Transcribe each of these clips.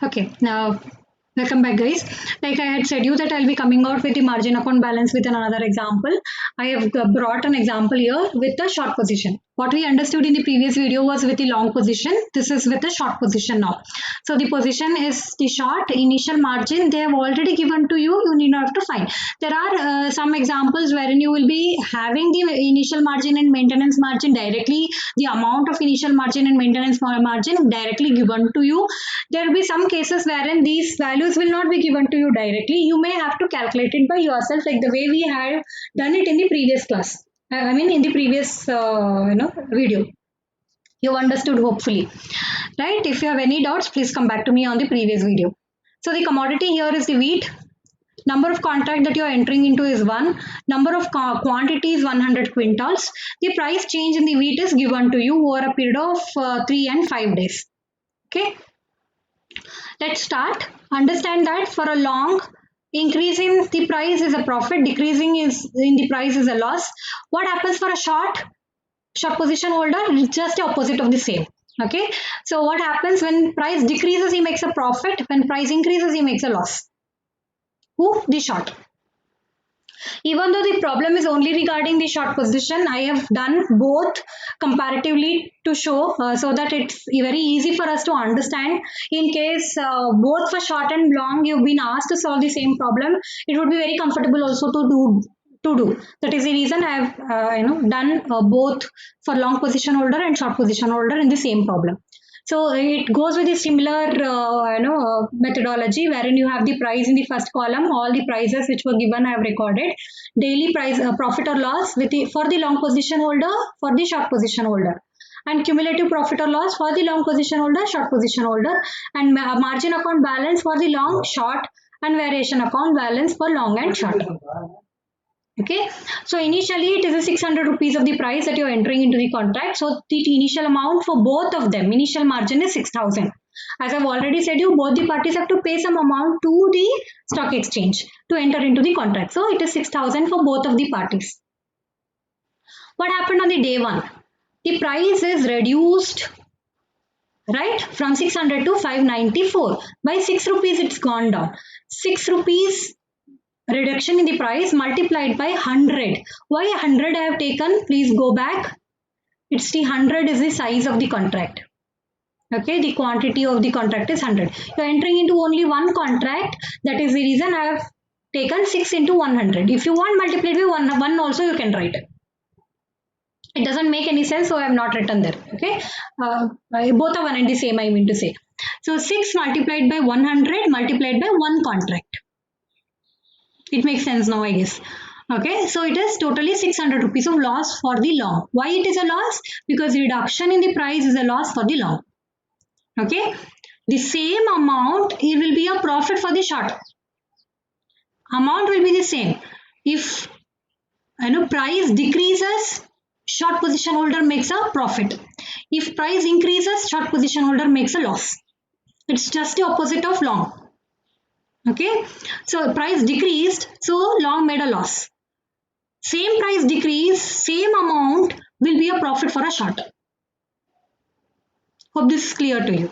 Okay, now welcome back, guys. Like I had said you that I'll be coming out with the margin account balance with another example. I have brought an example here with the short position. What we understood in the previous video was with the long position. This is with the short position now. So the position is the short initial margin. They have already given to you. You need not have to find. There are some examples wherein you will be having the initial margin and maintenance margin directly. The amount of initial margin and maintenance margin directly given to you. There will be some cases wherein these values will not be given to you directly. You may have to calculate it by yourself, like the way we have done it in the previous class. I mean, in the previous video. You understood hopefully, right? If you have any doubts, please come back to me on the previous video. So the commodity here is the wheat. Number of contract that you are entering into is 1. Number of quantity is 100 quintals. The price change in the wheat is given to you over a period of 3 and 5 days. Okay. Let's start. Understand that for a long, increase in the price is a profit, decreasing is in the price is a loss. What happens for a short position holder? It's just the opposite of the same. Okay. So what happens when price decreases, he makes a profit. When price increases, he makes a loss. Who? The short. Even though the problem is only regarding the short position, I have done both comparatively to show so that it's very easy for us to understand. In case both for short and long you've been asked to solve the same problem, it would be very comfortable also to do. That is the reason I have done both for long position holder and short position holder in the same problem. So it goes with a similar methodology wherein you have the price in the first column, all the prices which were given I have recorded, daily price profit or loss for the long position holder, for the short position holder, and cumulative profit or loss for the long position holder, short position holder, and margin account balance for the long, short, and variation account balance for long and short. Okay, so initially it is a 600 rupees of the price that you're entering into the contract. So the initial amount for both of them, initial margin is 6,000. As I've already said you, both the parties have to pay some amount to the stock exchange to enter into the contract. So it is 6,000 for both of the parties. What happened on the day one? The price is reduced, right, from 600 to 594. By 6 rupees it's gone down. 6 rupees reduction in the price multiplied by 100. Why 100 I have taken? Please go back. It's the 100 is the size of the contract. Okay, the quantity of the contract is 100. You are entering into only one contract. That is the reason I have taken 6 into 100. If you want multiplied by 1 also you can write it. It doesn't make any sense, so I have not written there. Okay, both are one and the same, I mean to say. So 6 multiplied by 100 multiplied by 1 contract. It makes sense now, I guess. Okay, so it is totally 600 rupees of loss for the long. Why it is a loss? Because reduction in the price is a loss for the long. Okay, the same amount, it will be a profit for the short. Amount will be the same. If price decreases, short position holder makes a profit. If price increases, short position holder makes a loss. It's just the opposite of long. Okay, so price decreased, so long made a loss. Same price decrease, same amount will be a profit for a short. Hope this is clear to you.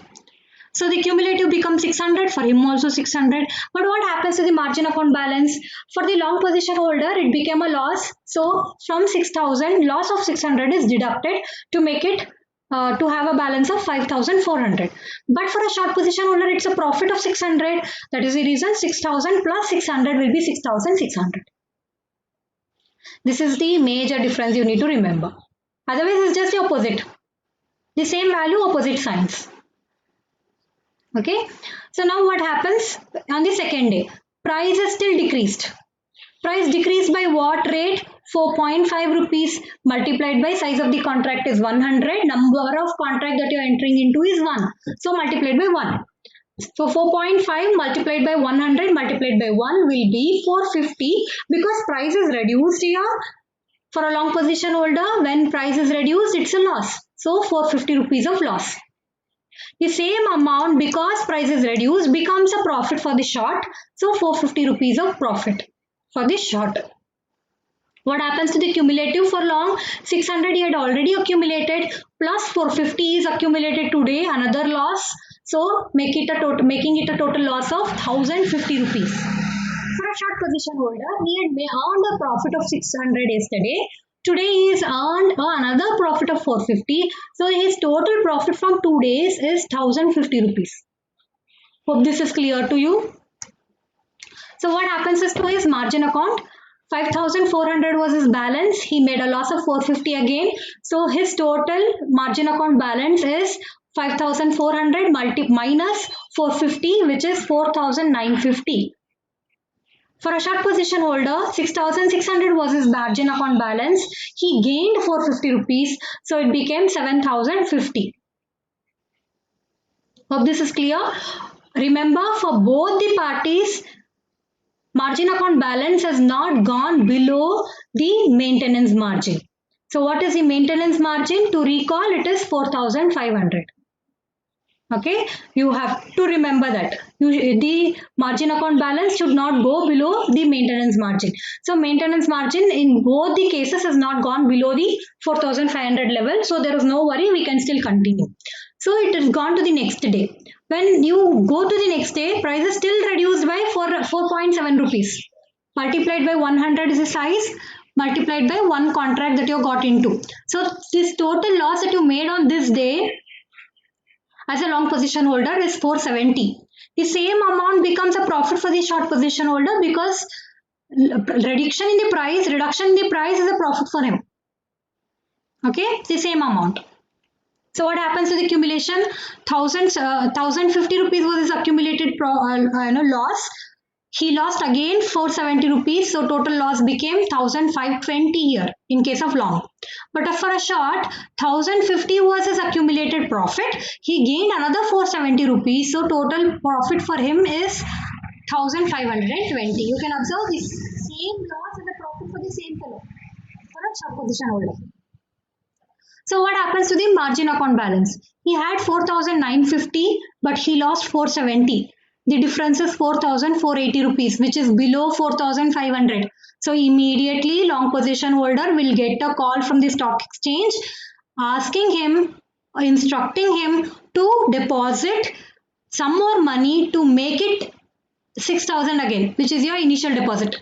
So the cumulative becomes 600, for him also 600. But what happens to the margin account balance? For the long position holder, it became a loss. So from 6,000, loss of 600 is deducted to make it to have a balance of 5,400. But for a short position holder, it's a profit of 600. That is the reason 6,000 plus 600 will be 6,600. This is the major difference you need to remember. Otherwise, it's just the opposite. The same value, opposite signs. Okay. So now what happens on the second day? Price is still decreased. Price decreased by what rate? 4.5 rupees multiplied by size of the contract is 100. Number of contract that you are entering into is 1. So multiplied by 1. So 4.5 multiplied by 100 multiplied by 1 will be 450 because price is reduced here. For a long position holder, when price is reduced, it's a loss. So 450 rupees of loss. The same amount, because price is reduced, becomes a profit for the short. So 450 rupees of profit for the short. What happens to the cumulative for long? 600 he had already accumulated plus 450 is accumulated today, another loss. So making it a total loss of 1050 rupees. For a short position holder, he had earned a profit of 600 yesterday. Today he has earned another profit of 450. So his total profit from 2 days is 1050 rupees. Hope this is clear to you. So what happens is to his margin account, 5400 was his balance. He made a loss of 450 again. So his total margin account balance is 5400 minus 450, which is 4950. For a short position holder, 6600 was his margin account balance. He gained 450 rupees, so it became 7050. Hope this is clear. Remember, for both the parties, margin account balance has not gone below the maintenance margin. So what is the maintenance margin? To recall, it is 4500. Okay, you have to remember that the margin account balance should not go below the maintenance margin. So maintenance margin in both the cases has not gone below the 4500 level. So there is no worry, we can still continue. So it has gone to the next day. When you go to the next day, price is still reduced by 4.7 rupees. Multiplied by 100 is the size, multiplied by one contract that you got into. So this total loss that you made on this day as a long position holder is 470. The same amount becomes a profit for the short position holder because reduction in the price is a profit for him. Okay, the same amount. So what happens to the accumulation? 1050 rupees was his accumulated loss. He lost again 470 rupees, so total loss became 1520 here in case of long. But for a short, 1050 was his accumulated profit. He gained another 470 rupees, so total profit for him is 1520. You can observe the same loss as the profit for the same fellow for a short position holder. So what happens to the margin account balance? He had 4950, but he lost 470. The difference is 4480 rupees, which is below 4500. So immediately long position holder will get a call from the stock exchange asking him, instructing him to deposit some more money to make it 6000 again, which is your initial deposit.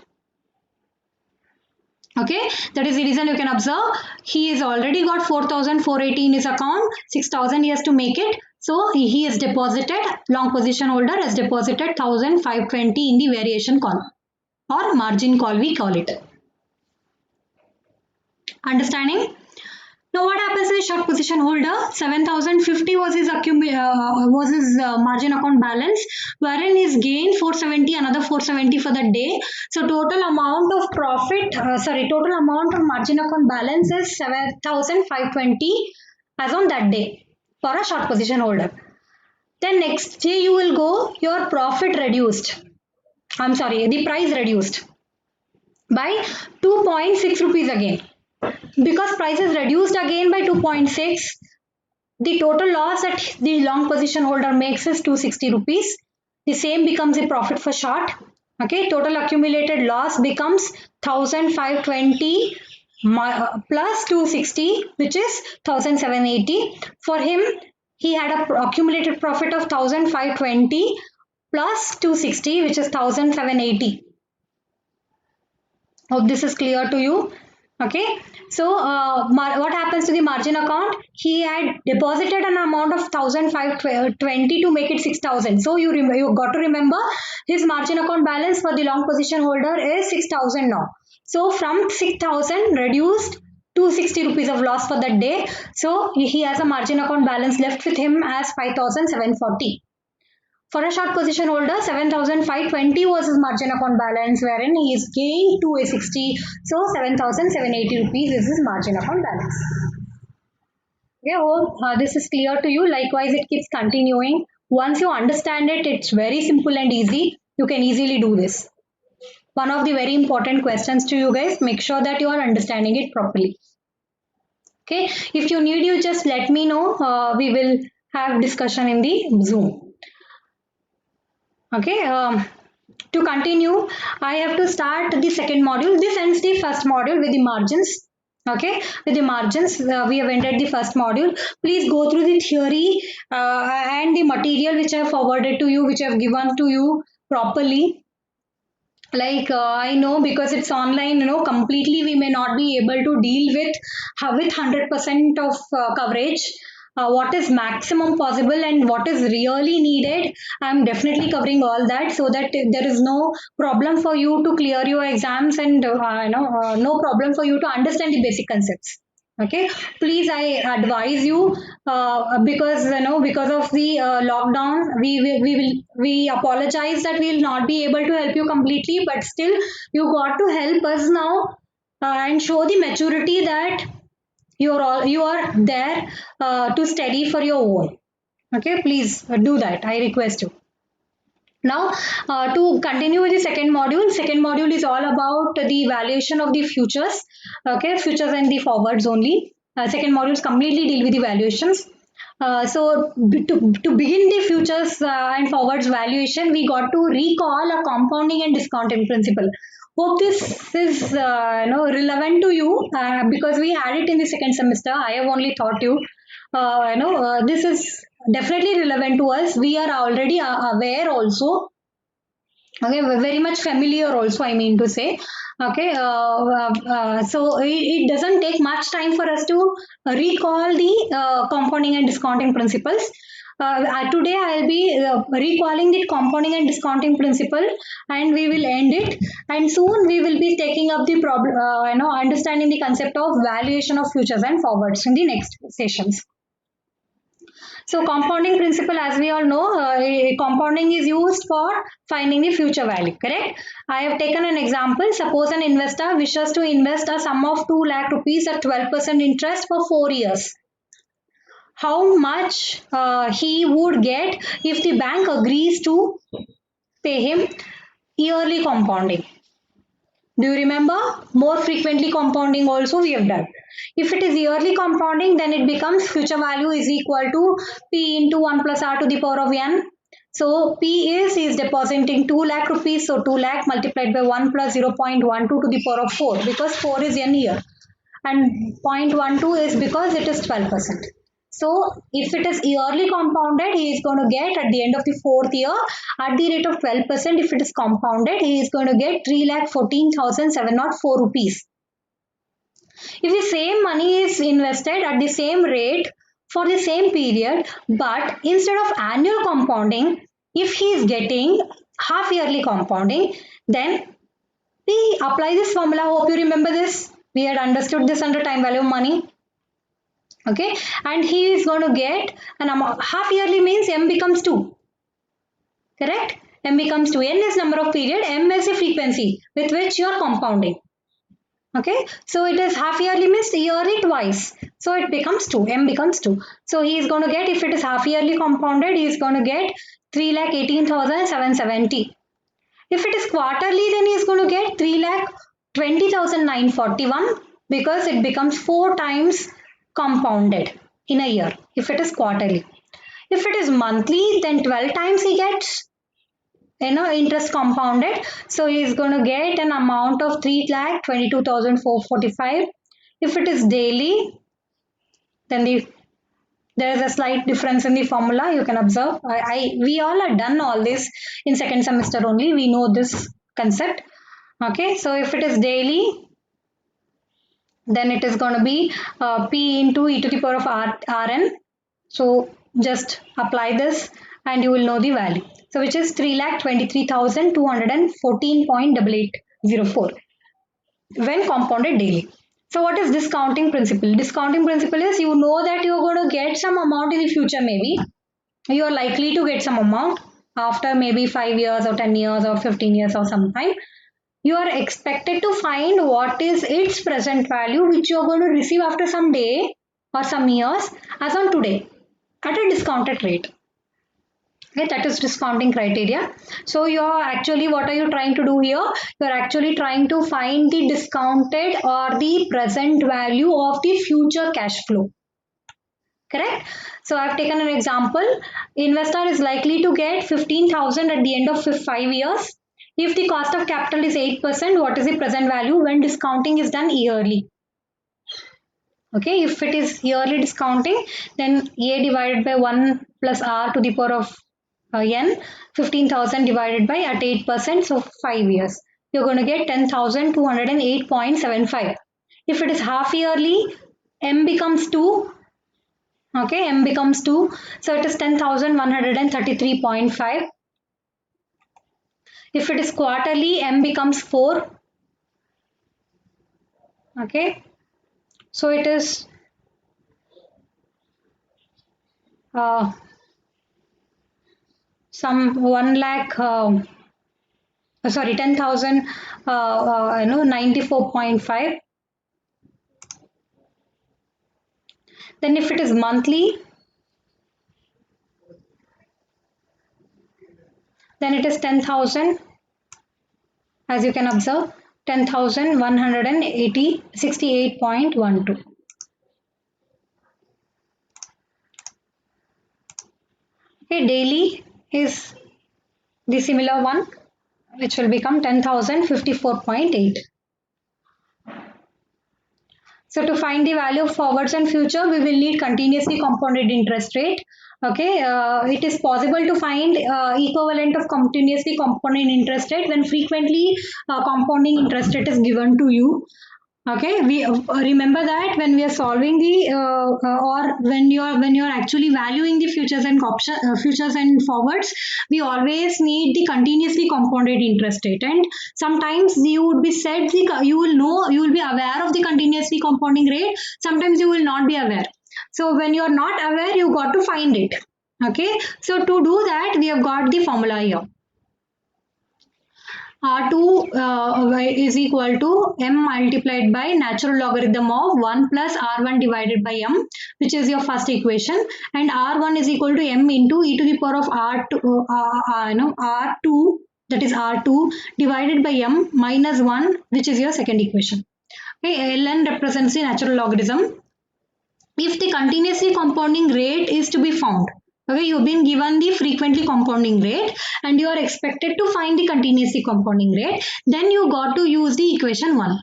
Okay, that is the reason you can observe he has already got 4480 in his account, 6000 he has to make it. So he has deposited, long position holder has deposited 1520 in the variation call or margin call, we call it. Understanding? Now what happens to the short position holder? 7050 was his margin account balance, wherein he's gained 470, another 470 for the day. So total amount of profit, total amount of margin account balance is 7520 as on that day for a short position holder. Then next day you will go, your profit reduced. The price reduced by 2.6 rupees again. Because price is reduced again by 2.6, the total loss that the long position holder makes is 260 rupees. The same becomes a profit for short. Okay, total accumulated loss becomes 1520 plus 260, which is 1780. For him, he had an accumulated profit of 1520 plus 260, which is 1780. Hope this is clear to you. Okay, so what happens to the margin account? He had deposited an amount of 1520 to make it 6000. So you got to remember his margin account balance for the long position holder is 6000 now. So from 6000 reduced 260 rupees of loss for that day. So he has a margin account balance left with him as 5740. For a short position holder, 7520 was his margin account balance, wherein he is gained 260. So 7780 rupees is his margin account balance. Okay, hope this is clear to you. Likewise, it keeps continuing. Once you understand it, it's very simple and easy. You can easily do this. One of the very important questions to you guys, make sure that you are understanding it properly. Okay, if you need, you just let me know. We will have discussion in the Zoom. Okay, to continue, I have to start the second module. This ends the first module with the margins. Okay, with the margins, we have ended the first module. Please go through the theory and the material which I have forwarded to you, which I have given to you properly. Like I know, because it's online, completely we may not be able to deal with 100% of coverage. What is maximum possible and what is really needed, I'm definitely covering all that, so that there is no problem for you to clear your exams, and no problem for you to understand the basic concepts. Okay, please, I advise you, because because of the lockdown, we apologize that we will not be able to help you completely, but still you got to help us now, and show the maturity that you are there to study for your own. Okay, please do that, I request you. Now, to continue with the second module is all about the valuation of the futures. Okay, futures and the forwards only. Second modules completely deal with the valuations. To begin the futures and forwards valuation, we got to recall a compounding and discounting principle. Hope this is relevant to you, because we had it in the second semester. I have only taught you. This is definitely relevant to us. We are already aware also. Okay, very much familiar also, I mean to say. Okay, so it doesn't take much time for us to recall the compounding and discounting principles. Today I'll be recalling the compounding and discounting principle, and we will end it. And soon we will be taking up the problem, understanding the concept of valuation of futures and forwards in the next sessions. So compounding principle, as we all know, compounding is used for finding the future value, correct? I have taken an example. Suppose an investor wishes to invest a sum of 2 lakh rupees at 12% interest for 4 years. How much he would get if the bank agrees to pay him yearly compounding? Do you remember? More frequently compounding also we have done. If it is yearly compounding, then it becomes future value is equal to P into 1 plus R to the power of n. So P is depositing 2 lakh rupees. So 2 lakh multiplied by 1 plus 0.12 to the power of 4, because 4 is n year. And 0.12 is because it is 12%. So if it is yearly compounded, he is going to get at the end of the fourth year at the rate of 12%. If it is compounded, he is going to get 3,14,704 rupees. If the same money is invested at the same rate for the same period, but instead of annual compounding, if he is getting half yearly compounding, then we apply this formula. Hope you remember this. We had understood this under time value of money. Okay, and he is going to get an amount. Half yearly means m becomes 2. Correct? M becomes 2. N is number of period. M is the frequency with which you are compounding. Okay, so it is half yearly means yearly twice. So it becomes 2. M becomes 2. So he is going to get, if it is half yearly compounded, he is going to get 3,18,770. If it is quarterly, then he is going to get 3,20,941, because it becomes 4 times compounded in a year if it is quarterly. If it is monthly, then 12 times he gets interest compounded. So he is going to get an amount of 3,22,445. If it is daily, then there is a slight difference in the formula. You can observe. We all have done all this in second semester only. We know this concept. Okay, so if it is daily, then it is going to be P into e to the power of Rn. So just apply this and you will know the value. So which is 3,23,214.8804 when compounded daily. So what is discounting principle? Discounting principle is, you know that you are going to get some amount in the future, maybe. You are likely to get some amount after maybe 5 years or 10 years or 15 years or some time. You are expected to find what is its present value, which you are going to receive after some day or some years as on today at a discounted rate. Okay, that is discounting criteria. So you are actually, what are you trying to do here? You are actually trying to find the discounted or the present value of the future cash flow. Correct? So I have taken an example. Investor is likely to get 15,000 at the end of 5 years. If the cost of capital is 8%, what is the present value when discounting is done yearly? Okay, if it is yearly discounting, then A divided by 1 plus R to the power of N, 15,000 divided by at 8%, so 5 years. You're going to get 10,208.75. If it is half yearly, M becomes 2. Okay, M becomes 2. So it is 10,133.5. If it is quarterly, M becomes 4. Okay, so it is uh, some 1 lakh, sorry, 10,000, 94.5. Then if it is monthly, then it is 10,000, as you can observe, 10,168.12. Okay, daily is the similar one, which will become 10,054.8. So to find the value of forwards and future, we will need continuously compounded interest rate. Okay, it is possible to find equivalent of continuously compounded interest rate when frequently compounding interest rate is given to you. Okay, we remember that when we are solving the or when you are actually valuing the futures and futures and forwards, we always need the continuously compounded interest rate. And sometimes you would be said you will know, you will be aware of the continuously compounding rate. Sometimes you will not be aware. So when you are not aware, you got to find it. Okay, so to do that, we have got the formula here. R2 is equal to M multiplied by natural logarithm of 1 plus R1 divided by M, which is your first equation, and R1 is equal to M into e to the power of R2, that is R2 divided by M minus 1, which is your second equation. Okay, Ln represents the natural logarithm. If the continuously compounding rate is to be found, okay, you've been given the frequently compounding rate and you are expected to find the continuously compounding rate, then you got to use the equation 1.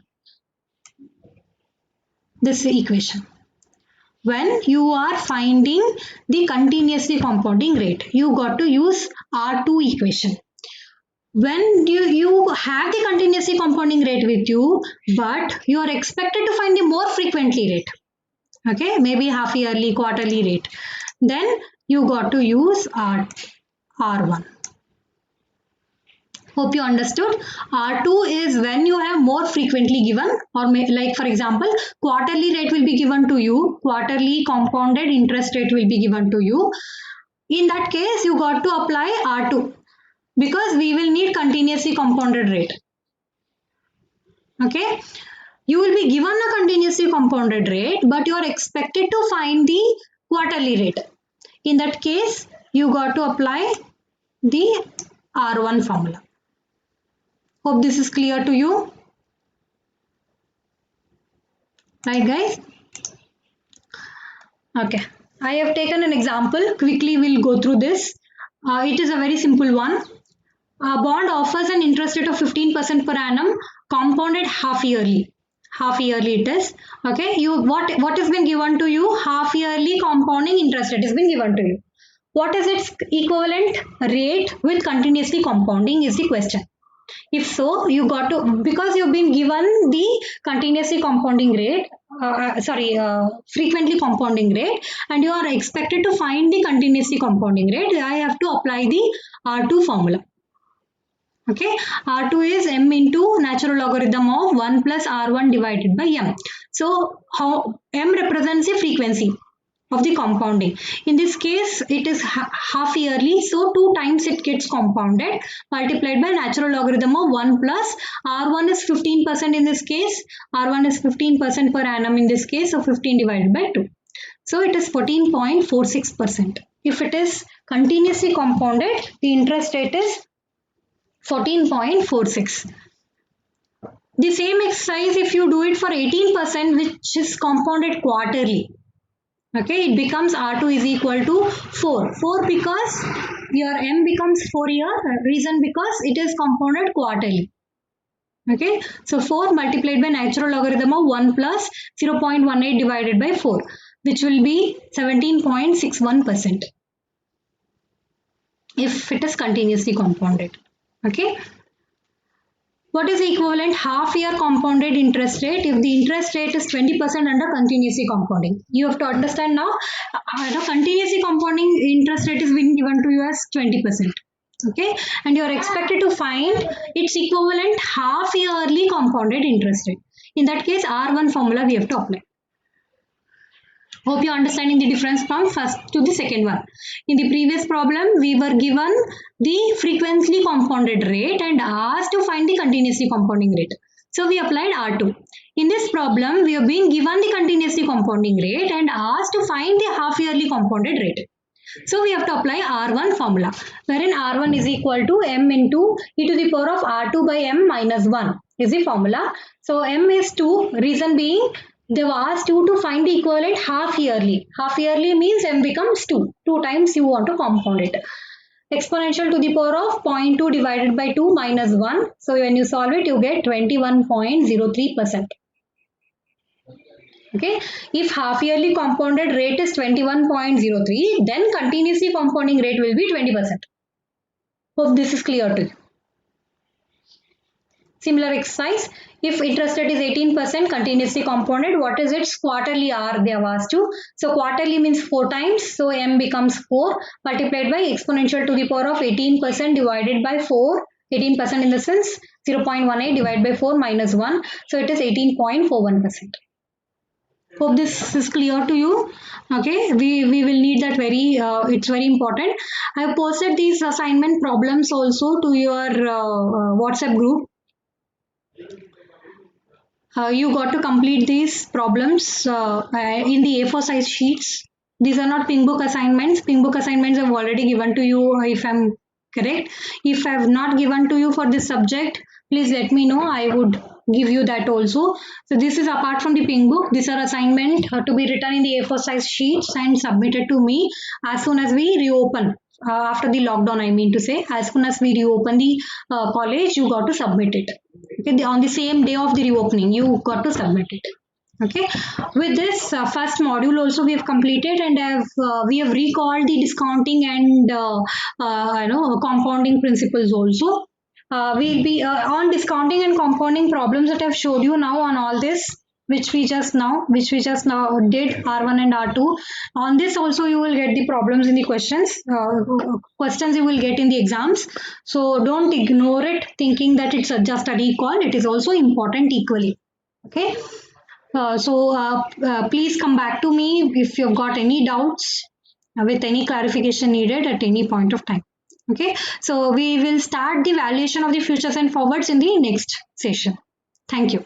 This equation. When you are finding the continuously compounding rate, you got to use R2 equation. When you have the continuously compounding rate with you, but you are expected to find the more frequently rate, okay, maybe half yearly, quarterly rate, then you got to use R1. Hope you understood. R2 is when you have more frequently given, or like for example, quarterly rate will be given to you, quarterly compounded interest rate will be given to you. In that case, you got to apply R2 because we will need continuously compounded rate. Okay, you will be given a continuously compounded rate, but you are expected to find the quarterly rate. In that case, you got to apply the R1 formula. Hope this is clear to you. Right, guys? Okay, I have taken an example. Quickly, we'll go through this. It is a very simple one. A bond offers an interest rate of 15% per annum, compounded half yearly. Half yearly it is. Okay, what has been given to you? Half yearly compounding interest rate has been given to you. What is its equivalent rate with continuously compounding is the question. If so, you got to, because you've been given the continuously compounding rate, frequently compounding rate, and you are expected to find the continuously compounding rate, I have to apply the R2 formula. Okay, R2 is M into natural logarithm of 1 plus R1 divided by M. So, how M represents the frequency of the compounding. In this case, it is half yearly, so 2 times it gets compounded, multiplied by natural logarithm of 1 plus R1 is 15% in this case, R1 is 15% per annum in this case, so 15 divided by 2. So it is 14.46%. If it is continuously compounded, the interest rate is 14.46. The same exercise if you do it for 18%, which is compounded quarterly. Okay, it becomes R2 is equal to 4. 4 because your M becomes 4 here. Reason because it is compounded quarterly. Okay, so 4 multiplied by natural logarithm of 1 plus 0.18 divided by 4, which will be 17.61% if it is continuously compounded. Okay, what is the equivalent half year compounded interest rate if the interest rate is 20% under continuously compounding? You have to understand now, continuously compounding interest rate is being given to you as 20%. Okay, and you are expected to find its equivalent half yearly compounded interest rate. In that case, R1 formula we have to apply. Hope you are understanding the difference from first to the second one. In the previous problem, we were given the frequently compounded rate and asked to find the continuously compounding rate. So we applied R2. In this problem, we have been given the continuously compounding rate and asked to find the half yearly compounded rate. So we have to apply R1 formula, wherein R1 is equal to M into e to the power of R2 by M minus 1 is the formula. So M is 2, reason being they have asked you to find the equivalent half yearly. Half yearly means M becomes 2. 2 times you want to compound it. Exponential to the power of 0.2 divided by 2 minus 1. So when you solve it, you get 21.03%. Okay, if half yearly compounded rate is 21.03, then continuously compounding rate will be 20%. Hope this is clear to you. Similar exercise, if interest rate is 18% continuously compounded, what is its quarterly R they have asked you. So quarterly means 4 times, so M becomes 4 multiplied by exponential to the power of 18% divided by 4. 18% in the sense 0.18 divided by 4 minus 1, so it is 18.41%. Hope this is clear to you. Okay, we will need that it's very important. I have posted these assignment problems also to your WhatsApp group. You got to complete these problems in the A4 size sheets. These are not pink book assignments. Pink book assignments I've already given to you, if I'm correct. If I have not given to you for this subject, please let me know. I would give you that also. So this is apart from the pink book. These are assignment to be written in the A4 size sheets and submitted to me as soon as we reopen. After the lockdown, I mean to say, as soon as we reopen the college, you got to submit it. Okay, on the same day of the reopening, you got to submit it. Okay, with this first module also we have completed, and we have recalled the discounting and compounding principles also. We'll be on discounting and compounding problems that I've showed you now on all this, which we just now did, R1 and R2. On this also you will get the problems in the questions. Questions you will get in the exams. So don't ignore it thinking that it's just a recall. It is also important equally. Okay. Please come back to me if you've got any doubts with any clarification needed at any point of time. Okay, so we will start the valuation of the futures and forwards in the next session. Thank you.